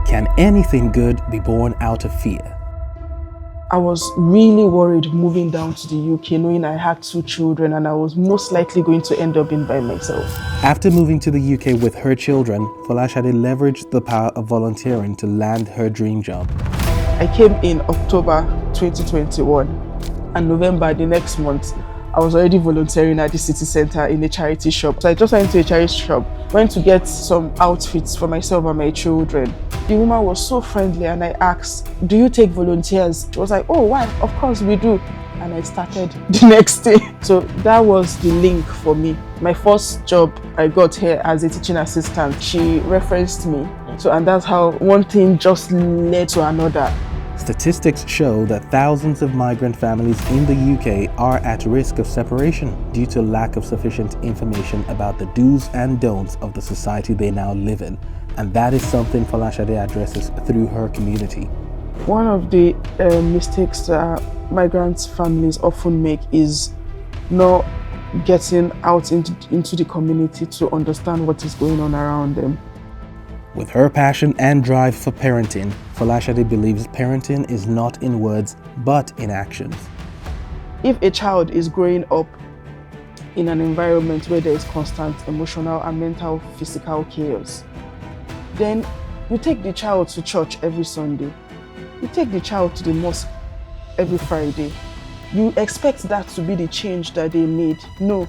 Can anything good be born out of fear? I was really worried moving down to the UK, knowing I had 2 children and I was most likely going to end up being by myself. After moving to the UK with her children, Folasade leveraged the power of volunteering to land her dream job. I came in October 2021 and November the next month, I was already volunteering at the city center in a charity shop. So I just went to a charity shop, went to get some outfits for myself and my children. The woman was so friendly and I asked, "Do you take volunteers?" She was like, "Oh, why? Of course we do." And I started the next day. So that was the link for me. My first job I got here as a teaching assistant, she referenced me. So, and that's how one thing just led to another. Statistics show that thousands of migrant families in the UK are at risk of separation due to lack of sufficient information about the do's and don'ts of the society they now live in. And that is something Folasade addresses through her community. One of the mistakes that migrant families often make is not getting out into the community to understand what is going on around them. With her passion and drive for parenting, Folasade believes parenting is not in words, but in actions. If a child is growing up in an environment where there is constant emotional and mental, physical chaos, then you take the child to church every Sunday. You take the child to the mosque every Friday. You expect that to be the change that they need. No,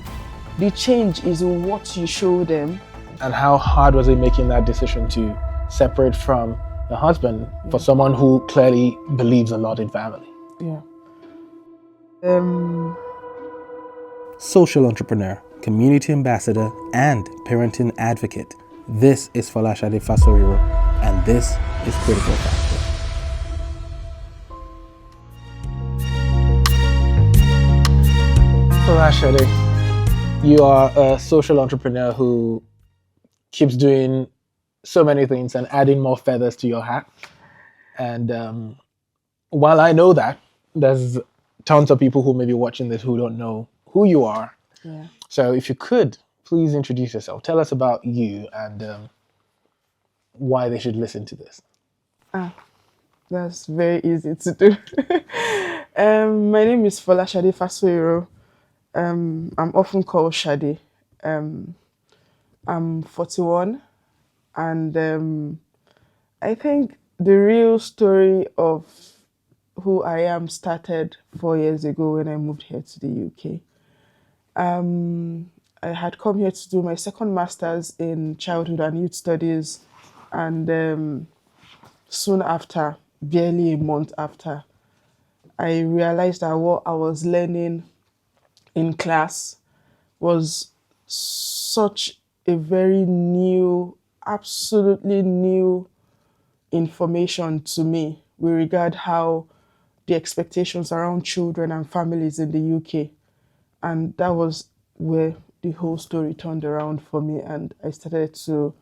the change is in what you show them. And how hard was it making that decision to separate from the husband for someone who clearly believes a lot in family? Yeah. Social entrepreneur, community ambassador, and parenting advocate. This is Folasade Fasoyiro, and this is Critical Factor. Folasade, you are a social entrepreneur who keeps doing so many things and adding more feathers to your hat. And while I know that, there's tons of people who may be watching this who don't know who you are. Yeah. So if you could, please introduce yourself. Tell us about you and why they should listen to this. That's very easy to do. My name is Folasade Fasoyiro. I'm often called Shade. I'm 41, and I think the real story of who I am started 4 years ago when I moved here to the UK. I had come here to do my second master's in childhood and youth studies, and soon after, barely a month after, I realized that what I was learning in class was such a very new, absolutely new information to me with regard how the expectations around children and families in the UK. And that was where the whole story turned around for me, and I started to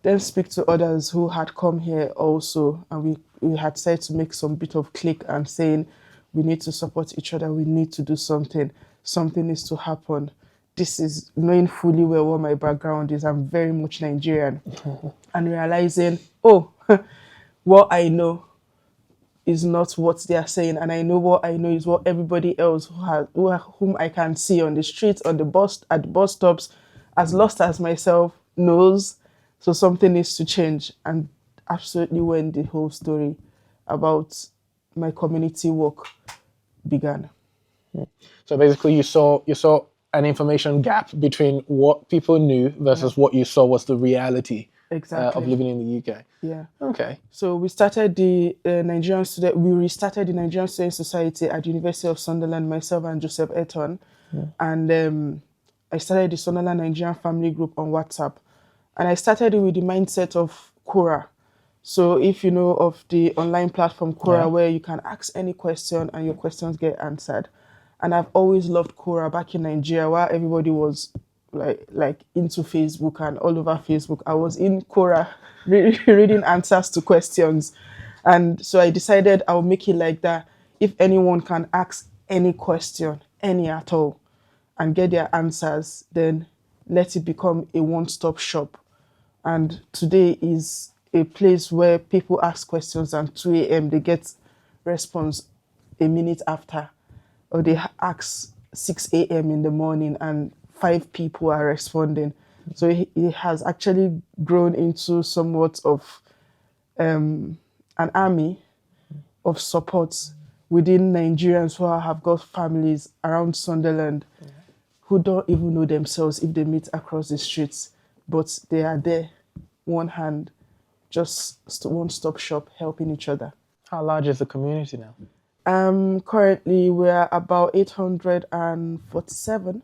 then speak to others who had come here also, and we had decided to make some bit of click and saying we need to support each other, we need to do something needs to happen. This is knowing fully well what my background is. I'm very much Nigerian. And realizing, what I know is not what they are saying, and I know what I know is what everybody else whom I can see on the streets, on the bus, at the bus stops, as lost as myself, knows. So something needs to change, and absolutely when the whole story about my community work began. So basically, you saw an information gap between what people knew versus what you saw was the reality of living in the UK. Yeah. Okay. So we started the Nigerian Student. We restarted the Nigerian Student Society at the University of Sunderland. Myself and Joseph Eton, and I started the Sunderland Nigerian Family Group on WhatsApp, and I started it with the mindset of Quora. So if you know of the online platform Quora, where you can ask any question and your questions get answered. And I've always loved Quora back in Nigeria, while everybody was like into Facebook and all over Facebook. I was in Quora reading answers to questions. And so I decided I'll make it like that. If anyone can ask any question, any at all, and get their answers, then let it become a one-stop shop. And today is a place where people ask questions and 2 a.m. they get response a minute after, or they ask 6 a.m. in the morning and 5 people are responding. So it has actually grown into somewhat of an army of support within Nigerians who have got families around Sunderland who don't even know themselves if they meet across the streets, but they are there, one hand, just one-stop shop, helping each other. How large is the community now? Currently we're about 847.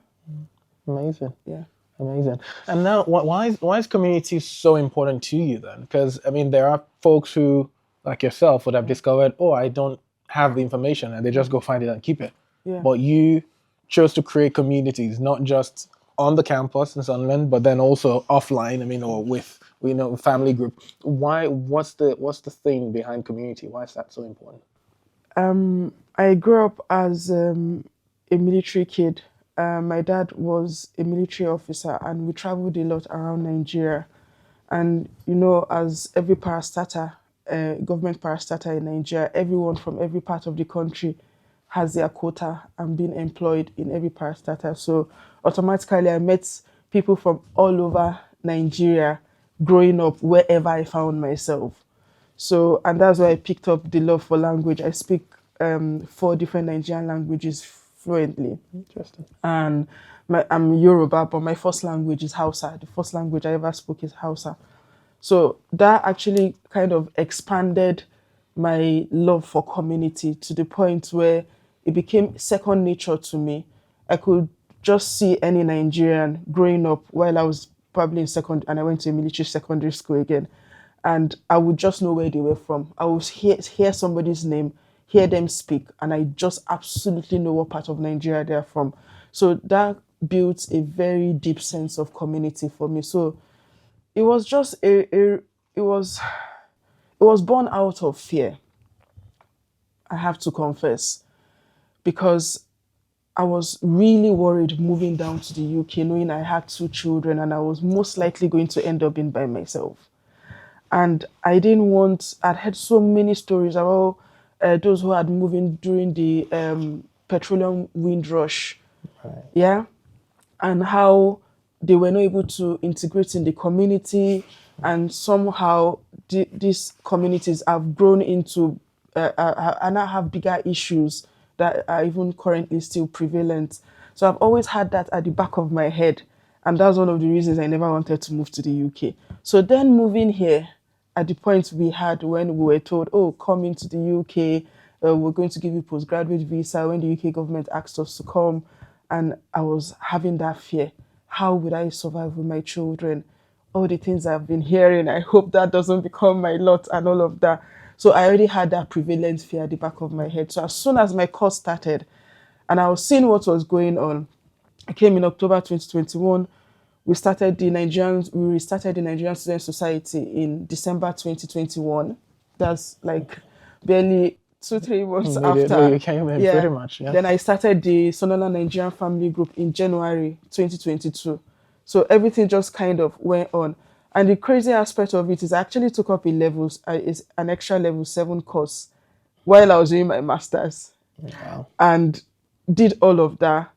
Amazing. Yeah. Amazing. And now, why is community so important to you then? Because I mean, there are folks who, like yourself, would have discovered, oh, I don't have the information, and they just go find it and keep it. Yeah. But you chose to create communities, not just on the campus in Sunderland, but then also offline. I mean, or with family group. Why? What's the thing behind community? Why is that so important? I grew up as a military kid. My dad was a military officer, and we traveled a lot around Nigeria. And as every parastatal, government parastatal in Nigeria, everyone from every part of the country has their quota and being employed in every parastatal. So automatically, I met people from all over Nigeria growing up wherever I found myself. So, and that's why I picked up the love for language. I speak 4 different Nigerian languages fluently. Interesting. And I'm Yoruba, but my first language is Hausa. The first language I ever spoke is Hausa. So that actually kind of expanded my love for community to the point where it became second nature to me. I could just see any Nigerian growing up while I was probably in second, and I went to a military secondary school again, and I would just know where they were from. I would hear somebody's name, hear them speak, and I just absolutely know what part of Nigeria they're from. So that built a very deep sense of community for me. So it was just it was born out of fear, I have to confess, because I was really worried moving down to the UK, knowing I had 2 children and I was most likely going to end up being by myself. And I didn't want, I'd heard so many stories about those who had moved in during the petroleum wind rush. Right. Yeah. And how they were not able to integrate in the community. And somehow these communities have grown into, and now have bigger issues that are even currently still prevalent. So I've always had that at the back of my head. And that's one of the reasons I never wanted to move to the UK. So then moving here, at the point we had when we were told, oh, come into the UK, we're going to give you postgraduate visa, when the UK government asked us to come. And I was having that fear. How would I survive with my children? All the things I've been hearing, I hope that doesn't become my lot and all of that. So I already had that prevalent fear at the back of my head. So as soon as my course started and I was seeing what was going on, I came in October 2021. We restarted the Nigerian Student Society in December 2021. That's like barely 2-3 months after. You came in pretty much. Yeah. Then I started the Sunderland Nigerian Family Group in January 2022. So everything just kind of went on. And the crazy aspect of it is I actually took up is an extra level 7 course while I was doing my master's. Wow. And did all of that.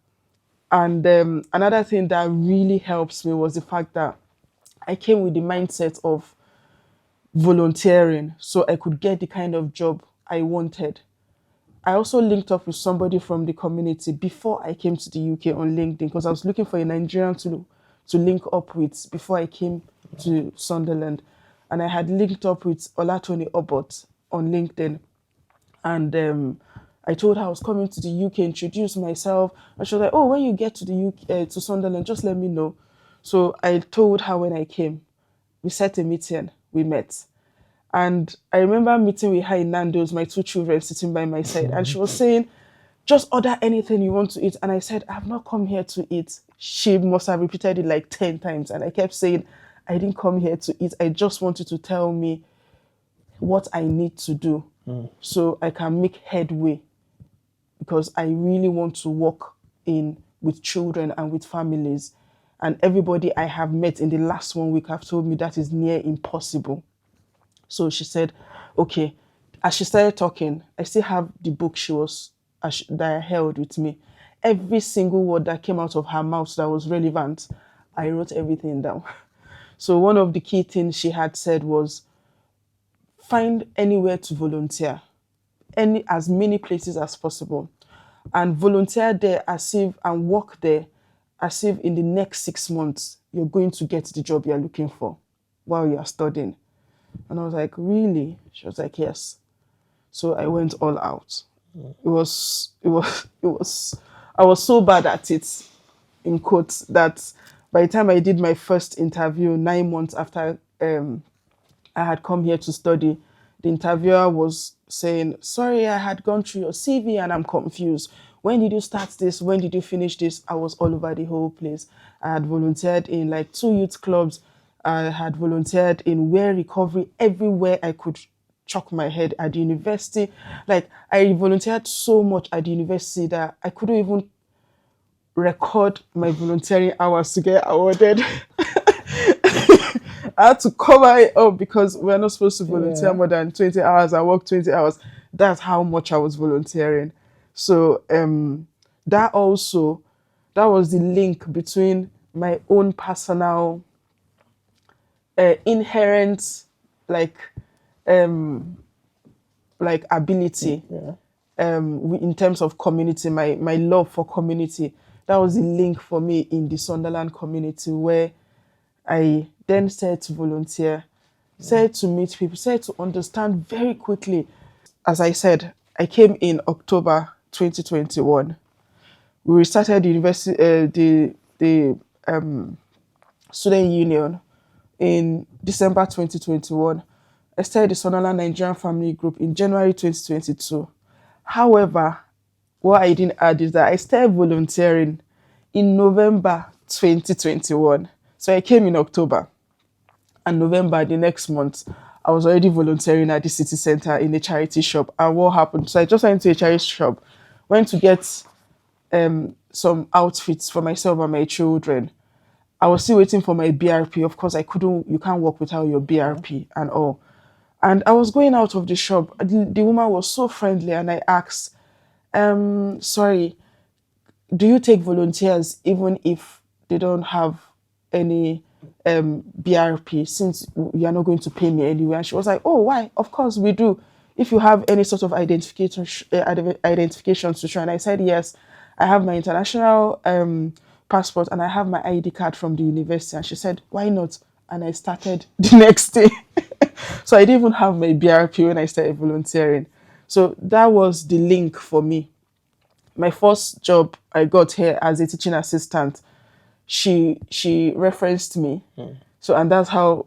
And another thing that really helps me was the fact that I came with the mindset of volunteering so I could get the kind of job I wanted. I also linked up with somebody from the community before I came to the UK on LinkedIn, because I was looking for a Nigerian to link up with before I came to Sunderland. And I had linked up with Olatoni Obot on LinkedIn. And I told her I was coming to the UK, introduced myself. And she was like, oh, when you get to the UK, to Sunderland, just let me know. So I told her when I came. We set a meeting, we met. And I remember meeting with her in Nando's, my 2 children sitting by my side. And she was saying, just order anything you want to eat. And I said, I've not come here to eat. She must have repeated it like 10 times. And I kept saying, I didn't come here to eat. I just wanted to tell me what I need to do so I can make headway, because I really want to work with children and with families. And everybody I have met in the last 1 week have told me that is near impossible. So she said, okay. As she started talking, I still have the book that I held with me. Every single word that came out of her mouth that was relevant, I wrote everything down. So one of the key things she had said was, find anywhere to volunteer, as many places as possible, and volunteer there as if and work there as if in the next 6 months you're going to get the job you're looking for while you're studying. And I was like, really? She was like, yes. So I went all out. I was so bad at it, in quotes, that by the time I did my first interview 9 months after I had come here to study, the interviewer was saying, sorry, I had gone through your CV and I'm confused. When did you start this? When did you finish this? I was all over the whole place. I had volunteered in like 2 youth clubs. I had volunteered in wear recovery everywhere I could chuck my head at the university. Like, I volunteered so much at the university that I couldn't even record my volunteering hours to get awarded. I had to cover it up because we're not supposed to volunteer more than 20 hours. I worked 20 hours. That's how much I was volunteering. So that was the link between my own personal inherent like ability in terms of community, my love for community. That was the link for me in the Sunderland community, where I then started to volunteer, started to meet people, started to understand very quickly. As I said, I came in October 2021. We restarted the university, the student union in December 2021. I started the Sunderland Nigerian Family Group in January 2022. However, what I didn't add is that I started volunteering in November 2021. So I came in October, and November, the next month, I was already volunteering at the city center in a charity shop. And what happened? So I just went to a charity shop, went to get some outfits for myself and my children. I was still waiting for my BRP. Of course, you can't work without your BRP and all. And I was going out of the shop. The woman was so friendly, and I asked, sorry, do you take volunteers even if they don't have any BRP, since you're not going to pay me anyway? And she was like, oh, why? Of course we do. If you have any sort of identification to show. And I said, yes, I have my international passport and I have my ID card from the university. And she said, why not? And I started the next day. So I didn't even have my BRP when I started volunteering. So that was the link for me. My first job I got here as a teaching assistant, she referenced me. So, and that's how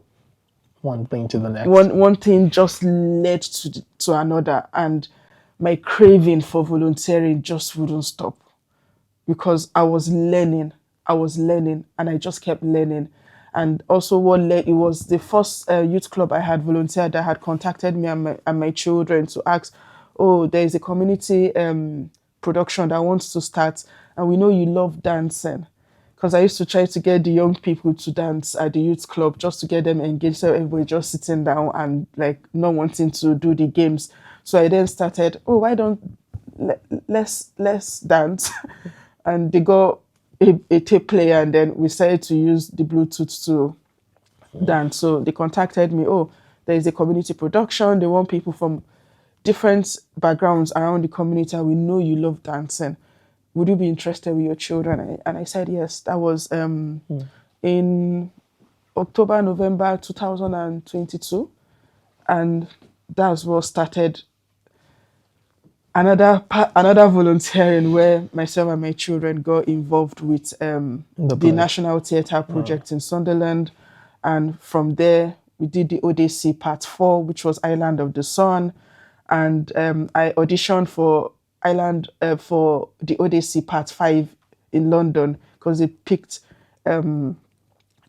one thing to the next. One thing just led to another, and my craving for volunteering just wouldn't stop, because I was learning, and I just kept learning. And also it was the first youth club I had volunteered that had contacted me and my children to ask, oh, there is a community production that wants to start, and we know you love dancing. Because I used to try to get the young people to dance at the youth club just to get them engaged, so everybody just sitting down and like not wanting to do the games. So I then started, oh, why don't let's dance? And they got a tape player, and then we started to use the Bluetooth to dance. So they contacted me, oh, there is a community production. They want people from different backgrounds around the community, and we know you love dancing. Would you be interested with your children? And I said yes. That was in October, November 2022. And that's what started another volunteering, where myself and my children got involved with the National Theatre Project in Sunderland. And from there, we did the ODC Part 4, which was Island of the Sun. And I auditioned for for the ODC Part 5 in London, because they picked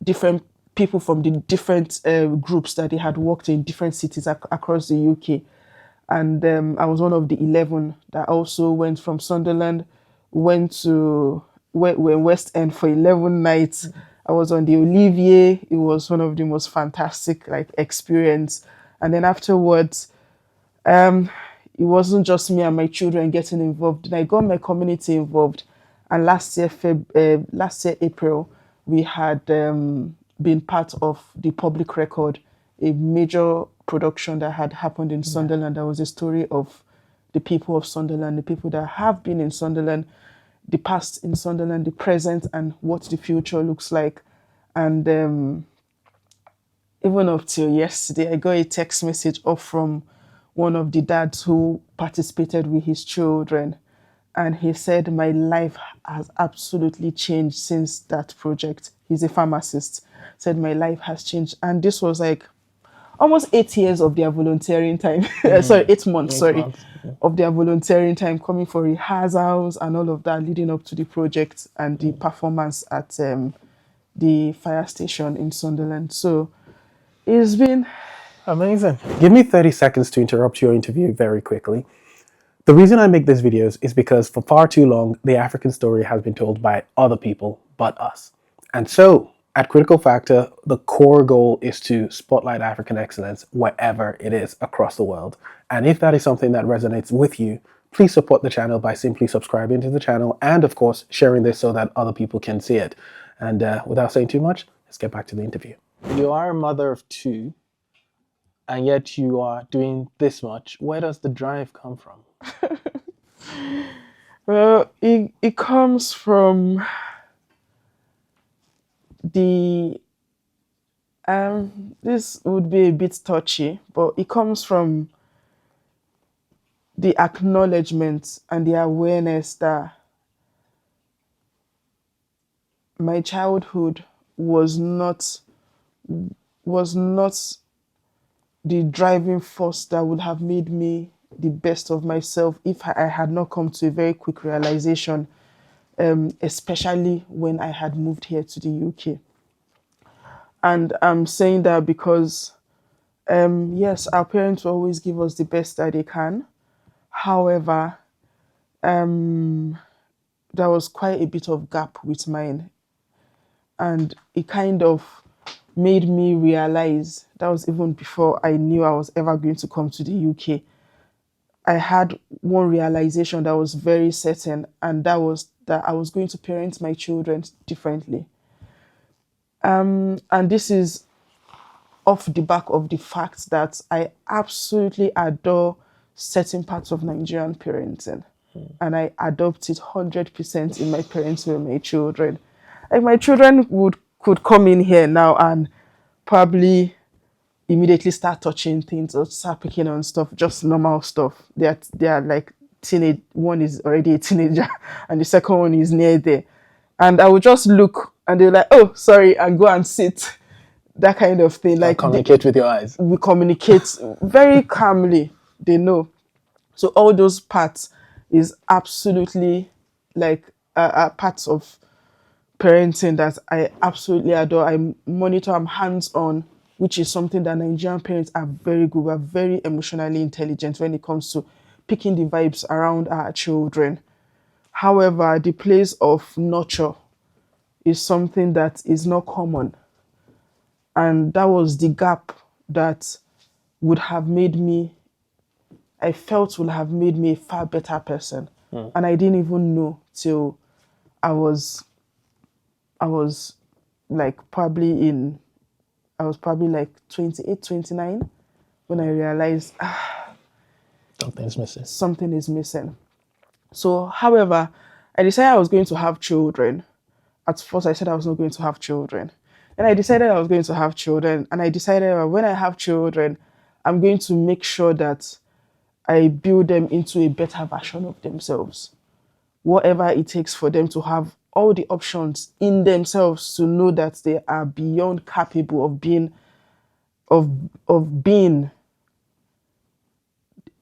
different people from the different groups that they had worked in different cities across the UK. And I was one of the 11 that also went from Sunderland, went to West End for 11 nights. I was on the Olivier. It was one of the most fantastic experience. And then afterwards, it wasn't just me and my children getting involved. And I got my community involved. And last year April, we had been part of the Public Record, a major production that had happened in Sunderland. That was a story of the people of Sunderland, the people that have been in Sunderland, the past in Sunderland, the present, and what the future looks like. And even up till yesterday, I got a text message up from one of the dads who participated with his children. And he said, my life has absolutely changed since that project. He's a pharmacist. Said, my life has changed. And this was like almost 8 years of their volunteering time. Sorry, 8 months, of their volunteering time, coming for rehearsals and all of that leading up to the project and the performance at the fire station in Sunderland. So it's been amazing. Give me 30 seconds to interrupt your interview very quickly. The reason I make these videos is because for far too long, the African story has been told by other people but us. And so, at Critical Factor, the core goal is to spotlight African excellence wherever it is across the world. And if that is something that resonates with you, please support the channel by simply subscribing to the channel and, of course, sharing this so that other people can see it. And without saying too much, let's get back to the interview. You are a mother of two, and yet you are doing this much. Where does the drive come from? Well, it comes from the this would be a bit touchy, but it comes from the acknowledgement and the awareness that my childhood was not the driving force that would have made me the best of myself if I had not come to a very quick realization, especially when I had moved here to the UK. And I'm saying that because, yes, our parents will always give us the best that they can. However, there was quite a bit of gap with mine. And it kind of made me realize, that was even before I knew I was ever going to come to the UK. I had one realization that was very certain, and that was that I was going to parent my children differently. And this is off the back of the fact that I absolutely adore certain parts of Nigerian parenting. And I adopt it 100% in my parenting with my children. Like my children could come in here now and probably immediately start touching things or start picking on stuff, just normal stuff. They are like teenage. One is already a teenager, and the second one is near there. And I would just look, and they're like, "Oh, sorry," and go and sit. That kind of thing. Like communicate with your eyes. We communicate very calmly. They know. So all those parts is absolutely like parts of parenting that I absolutely adore. I monitor. I'm hands-on, which is something that Nigerian parents are very good. We're very emotionally intelligent when it comes to picking the vibes around our children. However, the place of nurture is something that is not common. And that was the gap that would have made me, I felt would have made me a far better person. And I didn't even know till I was like probably like 28, 29 when I realized something is missing. So, however, I decided I was going to have children. At first, I said I was not going to have children. And I decided I was going to have children. And I decided that when I have children, I'm going to make sure that I build them into a better version of themselves. Whatever it takes for them to have all the options in themselves to know that they are beyond capable of being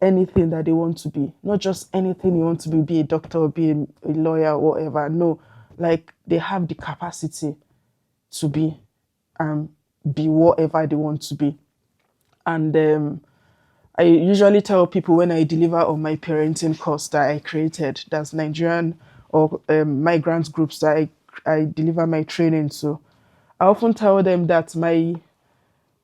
anything that they want to be. Not just anything you want to be a doctor or be a lawyer or whatever. No, like they have the capacity to be whatever they want to be. And I usually tell people when I deliver on my parenting course that I created, that's Nigerian or migrant groups that I deliver my training to, I often tell them that my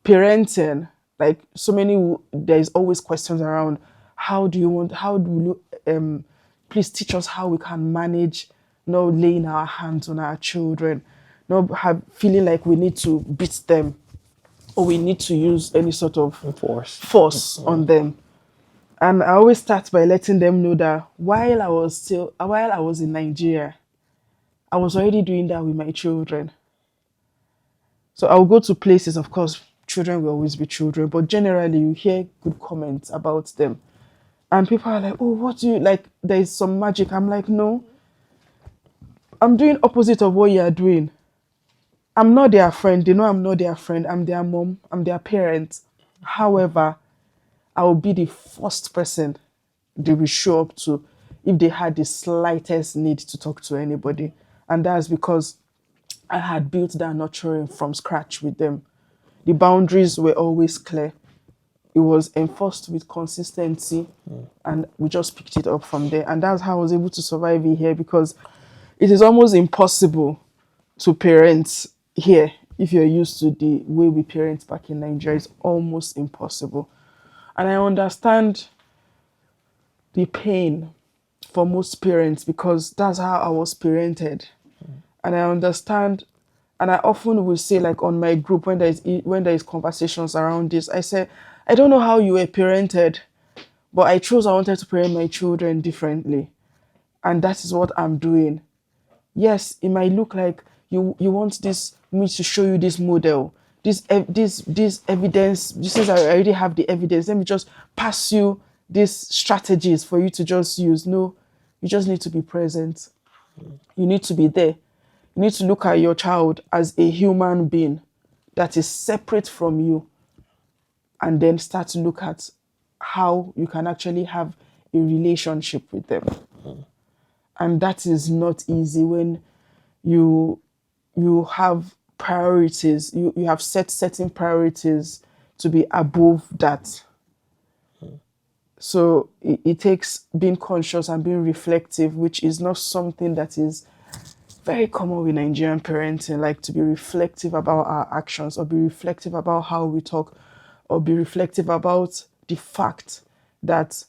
parenting Like so many, there's always questions around how do you want, how do you, please teach us how we can manage not laying our hands on our children, not have feeling like we need to beat them or we need to use any sort of force on them. And I always start by letting them know that while I was in Nigeria, I was already doing that with my children. So I'll go to places, of course, children will always be children, but generally you hear good comments about them. And people are like, oh, what do you like? There's some magic. I'm like, no, I'm doing opposite of what you are doing. I'm not their friend. They know I'm not their friend. I'm their mom. I'm their parent. However, I will be the first person they will show up to if they had the slightest need to talk to anybody. And that's because I had built that nurturing from scratch with them. The boundaries were always clear. It was enforced with consistency, and we just picked it up from there. And that's how I was able to survive here, because it is almost impossible to parent here if you're used to the way we parent back in Nigeria. It's almost impossible. And I understand the pain for most parents because that's how I was parented. And I understand, and I often will say, like on my group when there is conversations around this, I say, I don't know how you were parented, but I wanted to parent my children differently, and that is what I'm doing. Yes, it might look like you want me to show you this model, this evidence. This is I already have the evidence. Let me just pass you these strategies for you to just use. No, you just need to be present. You need to be there. You need to look at your child as a human being that is separate from you, and then start to look at how you can actually have a relationship with them. And that is not easy when you have priorities, you have set certain priorities to be above that. So it takes being conscious and being reflective, which is not something that is very common with Nigerian parenting, like to be reflective about our actions, or be reflective about how we talk, or be reflective about the fact that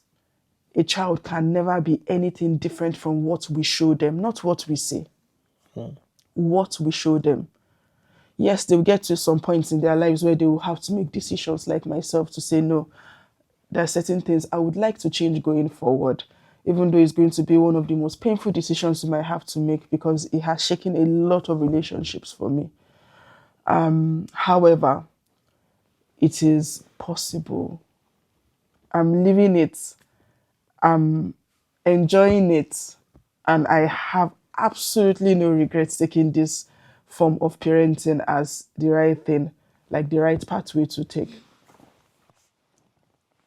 a child can never be anything different from what we show them, not what we say. What we show them. Yes, they'll get to some points in their lives where they will have to make decisions, like myself, to say, no, there are certain things I would like to change going forward, even though it's going to be one of the most painful decisions you might have to make because it has shaken a lot of relationships for me. However, it is possible. I'm living it. I'm enjoying it. And I have absolutely no regrets taking this form of parenting as the right thing, like the right pathway to take.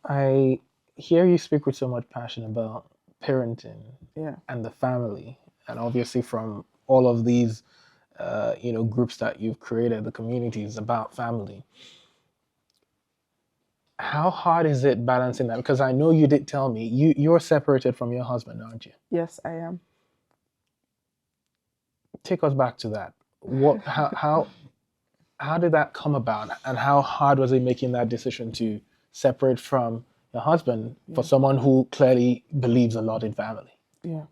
I hear you speak with so much passion about parenting Yeah. and the family, and obviously from all of these, groups that you've created, the communities about family. How hard is it balancing that? Because I know you did tell me you're separated from your husband, aren't you? Yes, I am. Take us back to that. How did that come about, and how hard was it making that decision to separate from your husband for someone who clearly believes a lot in family? Yeah.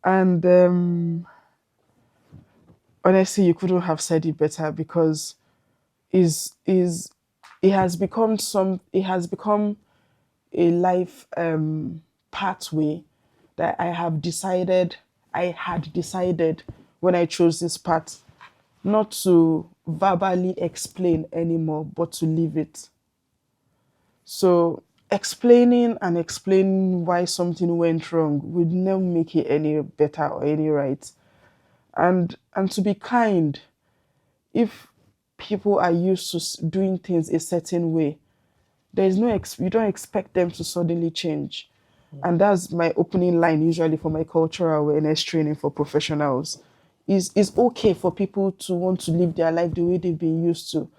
And honestly, you couldn't have said it better, because it has become a life pathway that I had decided when I chose this path, not to verbally explain anymore, but to live it. So explaining why something went wrong would never make it any better or any right. And to be kind, if people are used to doing things a certain way, there is you don't expect them to suddenly change. And that's my opening line usually for my cultural awareness training for professionals. It's okay for people to want to live their life the way they've been used to.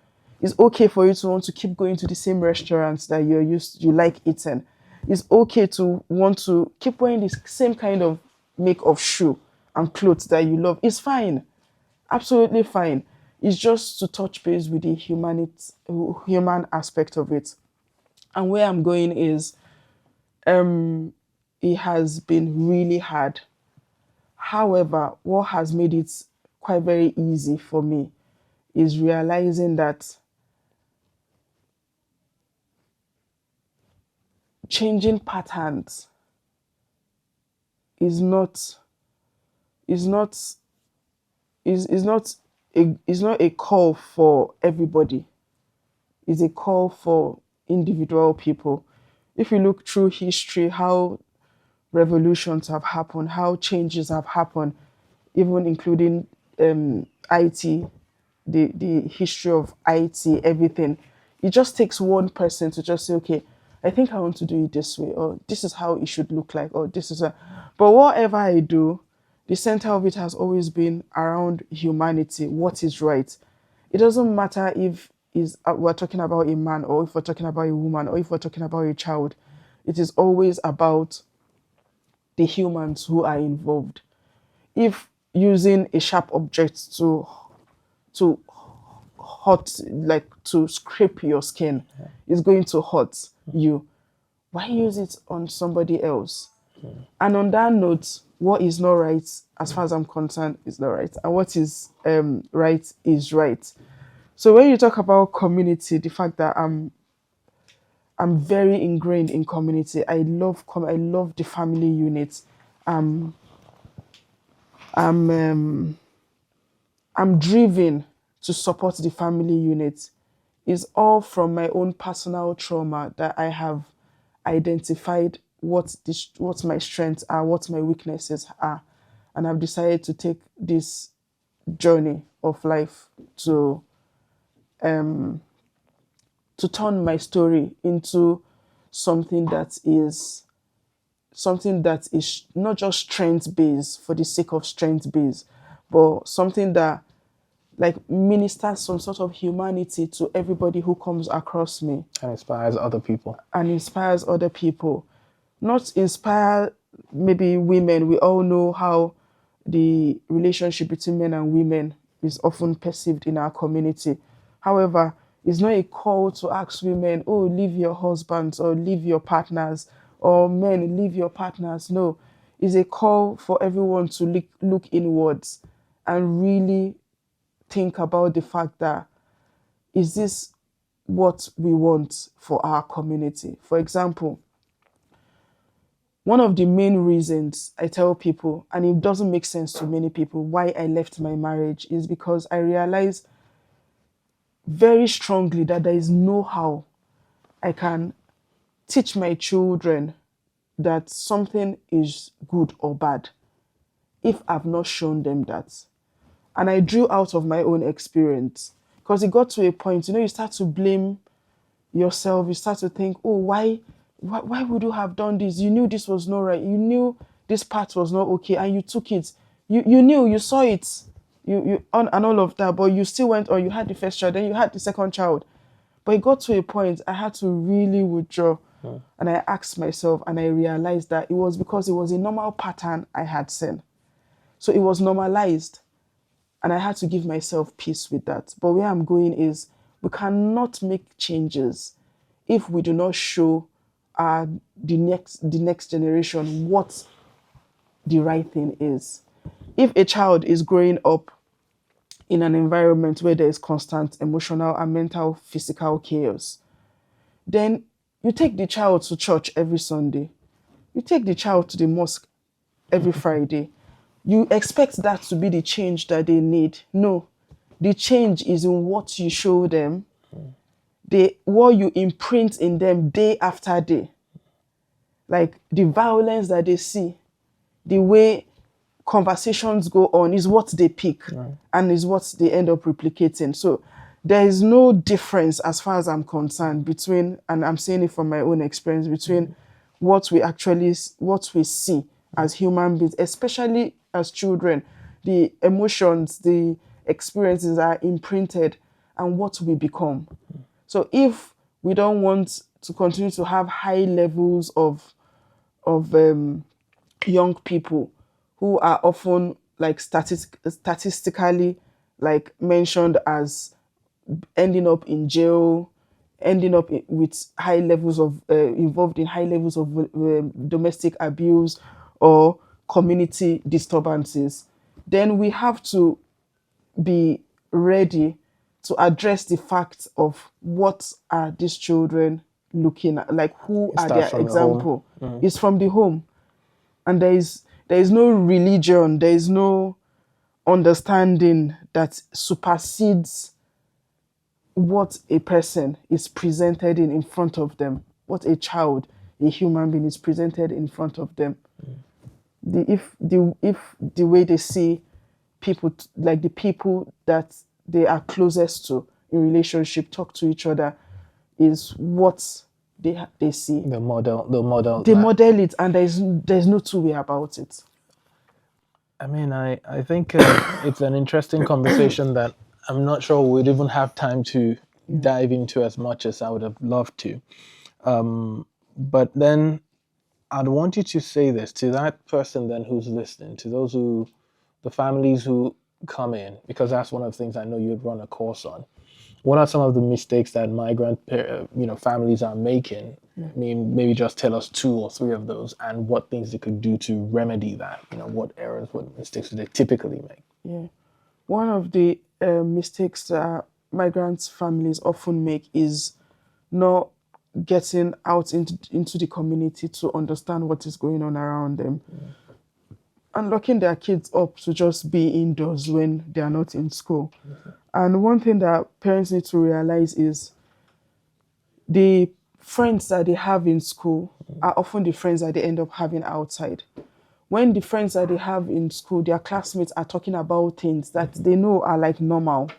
It's okay for you to want to keep going to the same restaurants that you like eating. It's okay to want to keep wearing the same kind of make of shoe and clothes that you love. It's fine. Absolutely fine. It's just to touch base with the human aspect of it. And where I'm going is, it has been really hard. However, what has made it quite very easy for me is realizing that changing patterns is not is not is not a call for everybody. It's a call for individual people. If you look through history, how revolutions have happened, how changes have happened, even including IT, the history of IT, everything. It just takes one person to just say, okay, I think I want to do it this way, or this is how it should look like, or this is a. But whatever I do, the center of it has always been around humanity, what is right. It doesn't matter if we're talking about a man, or if we're talking about a woman, or if we're talking about a child. It is always about the humans who are involved. If using a sharp object to hurt, like to scrape your skin, is going to hurt you, why use it on somebody else? And on that note, what is not right, as far as I'm concerned, is not right, and what is right is right. So when you talk about community, the fact that I'm very ingrained in community. I love the family unit. I'm um, I'm driven to support the family unit. Is all from my own personal trauma that I have identified what my strengths are, what my weaknesses are, and I've decided to take this journey of life to turn my story into something that is not just strength based for the sake of strength based, but something that like ministers some sort of humanity to everybody who comes across me And inspires other people. and inspires other people. Not inspire maybe women. We all know how the relationship between men and women is often perceived in our community. However, it's not a call to ask women, oh, leave your husbands or leave your partners, or men, leave your partners. No, it's a call for everyone to look inwards and really think about the fact that, is this what we want for our community? For example, one of the main reasons I tell people, and it doesn't make sense to many people, why I left my marriage is because I realized very strongly that there is no how I can teach my children that something is good or bad if I've not shown them that. And I drew out of my own experience, because it got to a point, you start to blame yourself. You start to think, oh, why would you have done this? You knew this was not right. You knew this part was not okay, and you took it. You knew, you saw it, you and all of that, but you still went on. You had the first child, then you had the second child. But it got to a point I had to really withdraw. And I asked myself, and I realized that it was because it was a normal pattern I had seen. So it was normalized. And I had to give myself peace with that. But where I'm going is, we cannot make changes if we do not show the next generation what the right thing is. If a child is growing up in an environment where there is constant emotional and mental, physical chaos, then you take the child to church every Sunday. You take the child to the mosque every Friday. You expect that to be the change that they need. No, the change is in what you show them, what you imprint in them day after day. Like the violence that they see, the way conversations go on is what they pick, and is what they end up replicating. So there is no difference, as far as I'm concerned, between, and I'm saying it from my own experience, between what we see as human beings, especially as children, the emotions, the experiences are imprinted, and what we become. So if we don't want to continue to have high levels of young people who are often like statistically like mentioned as ending up in jail, ending up with high levels of involved in high levels of domestic abuse or community disturbances, then we have to be ready to address the fact of what are these children looking at, like who It are starts their from the home. example. It's from the home, and there is no religion, there is no understanding that supersedes what a person is presented in front of them, what a child, a human being is presented in front of them. If the way they see people, like the people that they are closest to in relationship, talk to each other, is what they see. The model. They that. model it, and there's no two way about it. I mean, I think it's an interesting conversation that I'm not sure we'd even have time to dive into as much as I would have loved to. But then I'd want you to say this to that person then who's listening, to the families who come in, because that's one of the things I know you'd run a course on. What are some of the mistakes that migrant families are making? I mean, maybe just tell us 2 or 3 of those, and what things they could do to remedy that. What errors, what mistakes do they typically make? Yeah. One of the mistakes that migrant families often make is not getting out into the community to understand what is going on around them, and locking their kids up to just be indoors when they are not in school. And one thing that parents need to realize is the friends that they have in school are often the friends that they end up having outside. When the friends that they have in school, their classmates are talking about things that they know are like normal,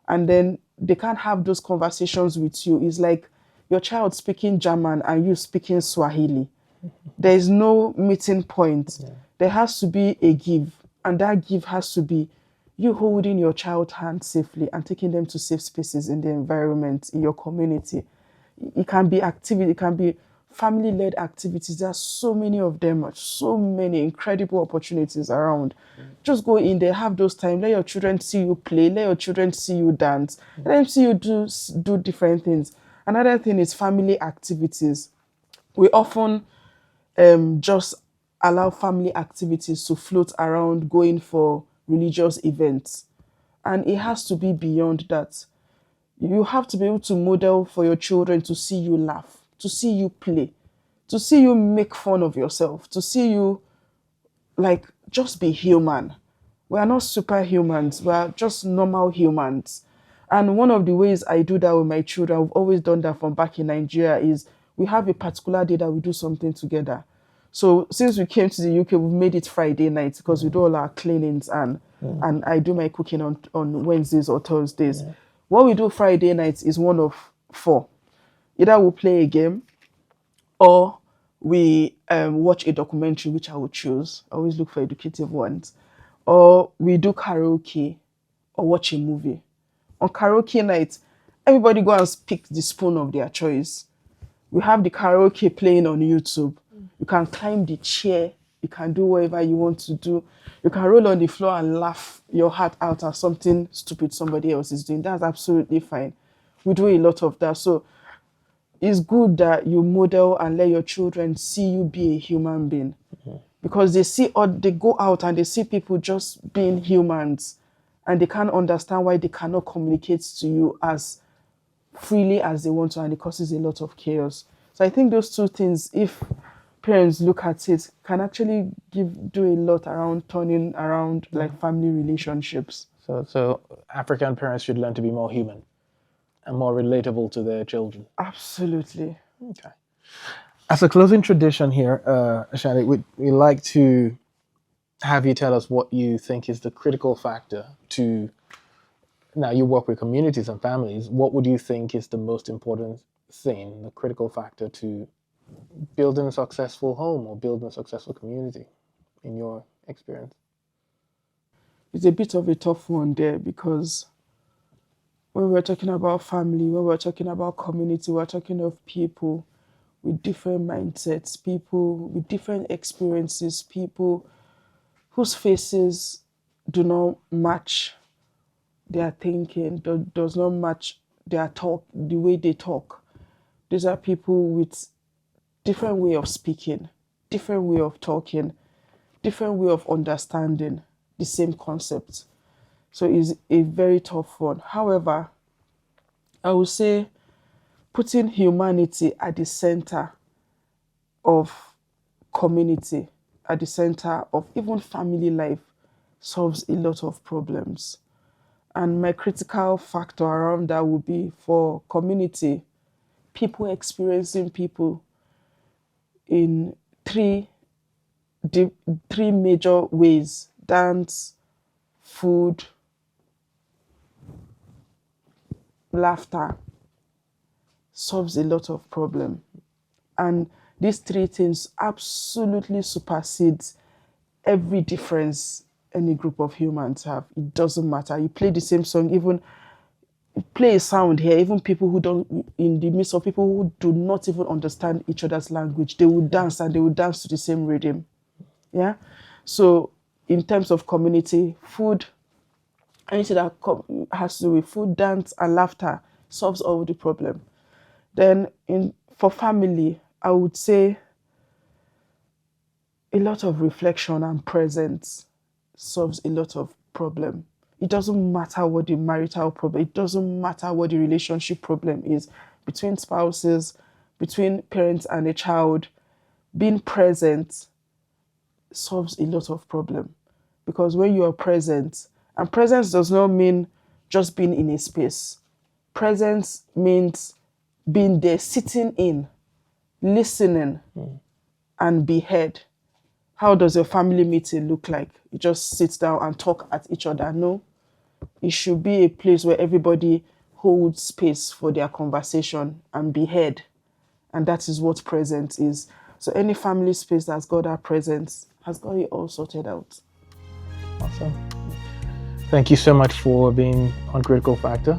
and then they can't have those conversations with you. It's like your child speaking German and you speaking Swahili. There is no meeting point. There has to be a give, and that give has to be you holding your child's hand safely and taking them to safe spaces in the environment, in your community. It can be activity, it can be family-led activities. There are so many of them, so many incredible opportunities around. Just go in there, have those time. Let your children see you play. Let your children see you dance. Let them see you do different things. Another thing is family activities. We often just allow family activities to float around, going for religious events, and it has to be beyond that. You have to be able to model for your children to see you laugh, to see you play, to see you make fun of yourself, to see you like just be human. We are not superhumans, we are just normal humans. And one of the ways I do that with my children, I've always done that from back in Nigeria, is we have a particular day that we do something together. So since we came to the UK, we've made it Friday night because we do all our cleanings, and I do my cooking on Wednesdays or Thursdays. What we do Friday nights is one of 4. Either we'll play a game, or we watch a documentary, which I will choose. I always look for educative ones. Or we do karaoke or watch a movie. On karaoke night, everybody go and pick the spoon of their choice. We have the karaoke playing on YouTube. You can climb the chair. You can do whatever you want to do. You can roll on the floor and laugh your heart out at something stupid somebody else is doing. That's absolutely fine. We do a lot of that. So it's good that you model and let your children see you be a human being. Because they go out and they see people just being humans, and they can't understand why they cannot communicate to you as freely as they want to, and it causes a lot of chaos. So I think those 2 things, if parents look at it, can actually do a lot around turning around like family relationships. So African parents should learn to be more human and more relatable to their children. Absolutely. Okay. As a closing tradition here, Shani, we like to have you tell us what you think is the critical factor to. Now you work with communities and families. What would you think is the most important thing, the critical factor to building a successful home or building a successful community, in your experience? It's a bit of a tough one there, because when we're talking about family, when we're talking about community, we're talking of people with different mindsets, people with different experiences, people whose faces do not match their thinking does not match their talk, the way they talk. These are people with different way of speaking, different way of talking, different way of understanding the same concept. So it's a very tough one. However, I would say putting humanity at the center of community, at the center of even family life, solves a lot of problems. And my critical factor around that would be for community, people experiencing people in three major ways: dance, food, laughter, solves a lot of problem. And these three things absolutely supersedes every difference any group of humans have. It doesn't matter. You play the same song, even play a sound here, even people who don't, in the midst of people who do not even understand each other's language, they will dance, and they will dance to the same rhythm. Yeah. So in terms of community, food, anything that has to do with food, dance, and laughter solves all the problem. Then for family, I would say a lot of reflection and presence solves a lot of problem. It doesn't matter what the marital problem, it doesn't matter what the relationship problem is between spouses, between parents and a child. Being present solves a lot of problem, because when you are present, and presence does not mean just being in a space. Presence means being there, sitting in, listening, and be heard. How does your family meeting look like? You just sit down and talk at each other? No. It should be a place where everybody holds space for their conversation and be heard. And that is what presence is. So any family space that's got that presence has got it all sorted out. Awesome. Thank you so much for being on Critical Factor.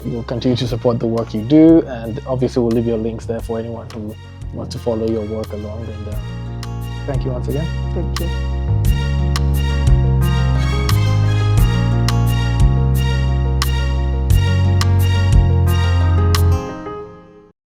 We'll continue to support the work you do, and obviously we'll leave your links there for anyone who wants to follow your work along. And thank you once again. Thank you.